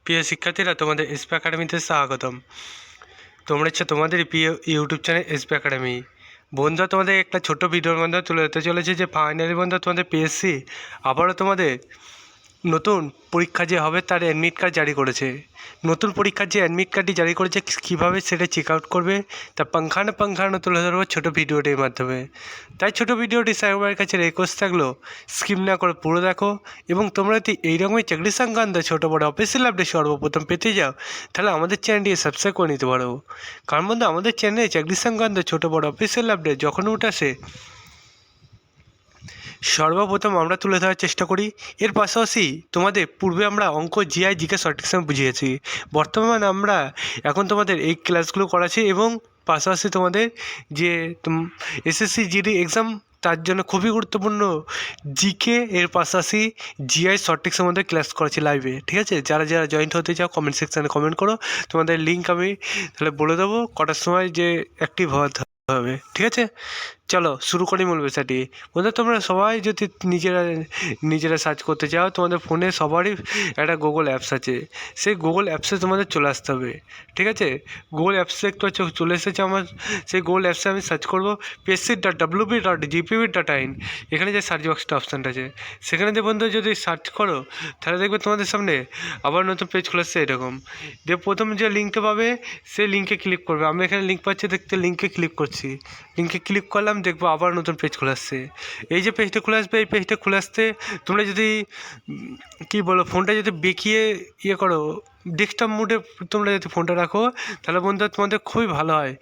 প্রিয় শিক্ষার্থীরা, তোমাদের এসপি একাডেমিতে স্বাগতম। তোমরা হচ্ছে তোমাদের প্রিয় ইউটিউব চ্যানেল এসপি একাডেমি। বন্ধুরা, তোমাদের একটা ছোট্ট ভিডিওর মাধ্যমে তুলে ধরতে চলেছে যে ফাইনালি বন্ধু তোমাদের পিএসসি আবারও তোমাদের নতুন পরীক্ষা যে হবে তার অ্যাডমিট কার্ড জারি করেছে। নতুন পরীক্ষার যে অ্যাডমিট কার্ডটি জারি করেছে কীভাবে সেটা চেক আউট করবে তা পাংখানো তুলে ধরবো ছোটো ভিডিওটির মাধ্যমে। তাই ছোটো ভিডিওটি সবার কাছে রিকোয়েস্ট থাকলো স্কিপ না করে পুরো দেখো, এবং তোমরা যদি এইরকমই চাকরি সংক্রান্ত ছোটো বড়ো অফিসিয়াল আপডেট সর্বপ্রথম পেতে যাও তাহলে আমাদের চ্যানেলটি সাবস্ক্রাইব করে নিতে পারো। কারণ বন্ধু, আমাদের চ্যানেলে চাকরি সংক্রান্ত ছোটো বড়ো অফিসিয়াল আপডেট যখন উঠে আসে সর্বপ্রথম আমরা তুলে ধরার চেষ্টা করি। এর পাশাপাশি তোমাদের পূর্বে আমরা অঙ্ক, জিআই, জিকে সঠিক সময় বুঝিয়েছি। বর্তমানে আমরা এখন তোমাদের এই ক্লাসগুলো করাচ্ছি, এবং পাশাপাশি তোমাদের যে এসএসসি জিডি এক্সাম তার জন্য খুবই গুরুত্বপূর্ণ জিকে এর পাশাপাশি জিআই সঠিক সম্বন্ধে ক্লাস করাচ্ছি লাইভে। ঠিক আছে, যারা যারা জয়েন্ট হতে চাও কমেন্ট সেকশানে কমেন্ট করো, তোমাদের লিঙ্ক আমি তাহলে বলে দেবো কটার সময় যে অ্যাক্টিভ হতে হবে। ঠিক আছে, চলো শুরু করি মূল বিষয়টি। বন্ধু, তোমরা সবাই যদি নিজেরা সার্চ করতে চাও, তোমাদের ফোনে সবারই একটা গুগল অ্যাপস আছে। সেই গুগল অ্যাপসে তোমাদের চলে আসতে হবে। ঠিক আছে, গুগল অ্যাপসে একটু চলে এসেছে আমার। সেই গুগল অ্যাপসে আমি সার্চ করবো psc.wp.gpv.in। এখানে যে সার্চ বক্সটা অপশানটা আছে সেখানে যে বন্ধু যদি সার্চ করো তাহলে দেখবে তোমাদের সামনে আবার নতুন পেজ খুলে আসছে এরকম। যে প্রথম যে লিঙ্কটা পাবে সেই লিঙ্কে ক্লিক করবে। আমি এখানে লিঙ্ক পাচ্ছি দেখতে, লিঙ্কে ক্লিক করছি। লিঙ্কে ক্লিক করলাম, দেখবো আবার নতুন পেজ খুলে আসছে। এই যে পেজটা খুলে আসবে, এই পেজটা খুলে আসতে তোমরা যদি কী বলো, ফোনটা যদি বেঁকিয়ে করো, ডেস্কটপ মোডে তোমরা যদি ফোনটা রাখো তাহলে বন্ধু তোমাদের খুবই ভালো হয়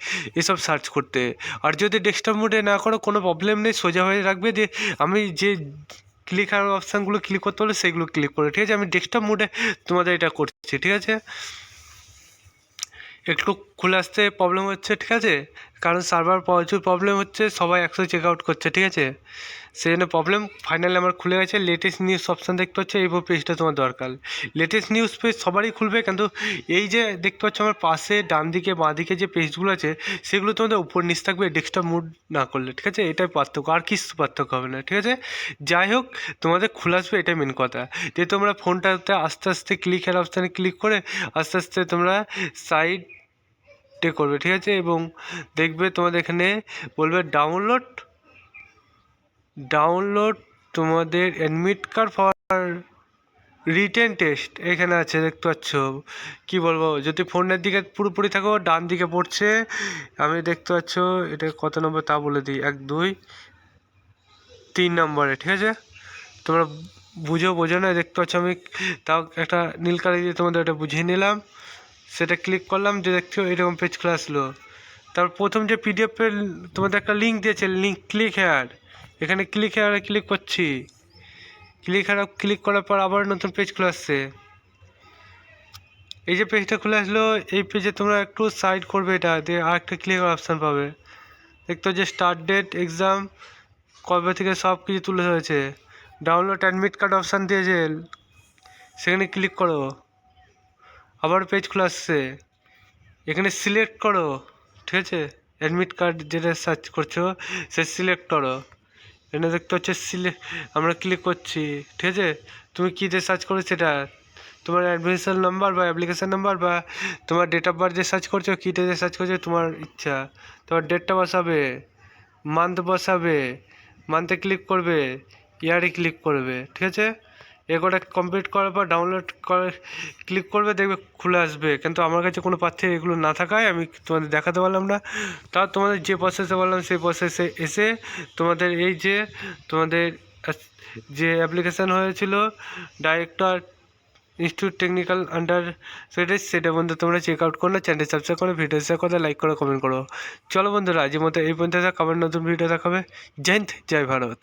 এসব সার্চ করতে। আর যদি ডেস্কটপ মোডে না করো কোনো প্রবলেম নেই, সোজা হয়ে রাখবে যে আমি যে ক্লিক আর অপশানগুলো ক্লিক করতে হলে সেগুলো ক্লিক করে। ঠিক আছে, আমি ডেস্কটপ মোডে তোমাদের এটা করছি। ঠিক আছে, একটু খুলে আসতে প্রবলেম হচ্ছে। ঠিক আছে, কারণ সার্ভার প্রচুর প্রবলেম হচ্ছে, সবাই একসাথে চেক আউট করছে। ঠিক আছে, সেই জন্য প্রবলেম। ফাইনালি আমার খুলে গেছে। লেটেস্ট নিউজ অপশান দেখতে পাচ্ছ, এই পেজটা তোমার দরকার। লেটেস্ট নিউজ পেজ সবারই খুলবে, কিন্তু এই যে দেখতে পাচ্ছ আমার পাশে ডান দিকে বাঁ দিকে যে পেজগুলো আছে সেগুলো তোমাদের উপর নিচ থাকবে ডেস্কটপ মুড না করলে। ঠিক আছে, এটাই পার্থক্য, আর কিছু পার্থক্য হবে না। ঠিক আছে, যাই হোক তোমাদের খুলে আসবে, এটাই মেন কথা। যে তোমরা ফোনটাতে আস্তে আস্তে ক্লিকের অপশানে ক্লিক করে আস্তে আস্তে তোমরা সাইড করবে। ঠিক আছে, এবং দেখবে তোমাদের এখানে বলবে ডাউনলোড তোমাদের admit card for written test এখানে আছে, দেখতে পাচ্ছ। কী বলবো, যদি ফোনের দিকে পুরোপুরি থাকো ডান দিকে পড়ছে, আমি দেখতে পাচ্ছ এটা কত নম্বর তা বলে দিই, 1 2 3 নম্বরে। ঠিক আছে, তোমরা বোঝো না, দেখতে পাচ্ছ আমি তাও একটা নীল কালি দিয়ে তোমাদের এটা বুঝিয়ে নিলাম। সেটা ক্লিক করলাম, যে দেখছো এরকম পেজ খুলে আসলো। তারপর প্রথম যে পিডিএফের তোমাদের একটা লিঙ্ক দিয়েছে, লিঙ্ক ক্লিক হেয়ার, এখানে ক্লিক হেয়ারে ক্লিক করছি। ক্লিক করার পর আবার নতুন পেজ খুলে আসছে। এই যে পেজটা খুলে আসলো, এই পেজে তোমরা একটু সাইড করবে, এটা দিয়ে আর একটা ক্লিক অপশান পাবে। দেখতো যে স্টার্ট ডেট, এক্সাম, কবে থেকে সব কিছু তুলে ধরেছে। ডাউনলোড অ্যাডমিট কার্ড অপশান দিয়েছে, সেখানে ক্লিক করো, আবার পেজ খুলে আসছে। এখানে সিলেক্ট করো। ঠিক আছে, অ্যাডমিট কার্ড যেটা সার্চ করছো সে সিলেক্ট করো। এখানে দেখতে হচ্ছে আমরা ক্লিক করছি। ঠিক আছে, তুমি কী দিয়ে সার্চ করো সেটা, তোমার অ্যাডমিশন নাম্বার বা অ্যাপ্লিকেশান নাম্বার বা তোমার ডেট অফ বার্থ যে সার্চ করছো, কীটা দিয়ে সার্চ করছো তোমার ইচ্ছা। তোমার ডেটটা বসাবে, মান্থ বসাবে, মান্থে ক্লিক করবে, ইয়ারে ক্লিক করবে। ঠিক আছে, এগুলো কমপ্লিট করার পর ডাউনলোড করে ক্লিক করবে, দেখবে খুলে আসবে। কিন্তু আমার কাছে কোনো পাথর এগুলো না থাকায় আমি তোমাদের দেখাতে পারলাম না। তাও তোমাদের যে প্রসেসে বললাম সেই প্রসেসে এসে তোমাদের এই যে তোমাদের যে অ্যাপ্লিকেশান হয়েছিল ডাইরেক্টর ইনস্টিটিউট টেকনিক্যাল আন্ডার সেটা বন্ধু তোমরা চেক আউট করো, চ্যানেল সাবস্ক্রাইব করো, ভিডিও শেয়ার করো, লাইক করো, কমেন্ট করো। চলো বন্ধুরা, আজকের মতো এই পর্যন্ত, আবার নতুন ভিডিও দেখাবে। জয় হিন্দ, জয় ভারত।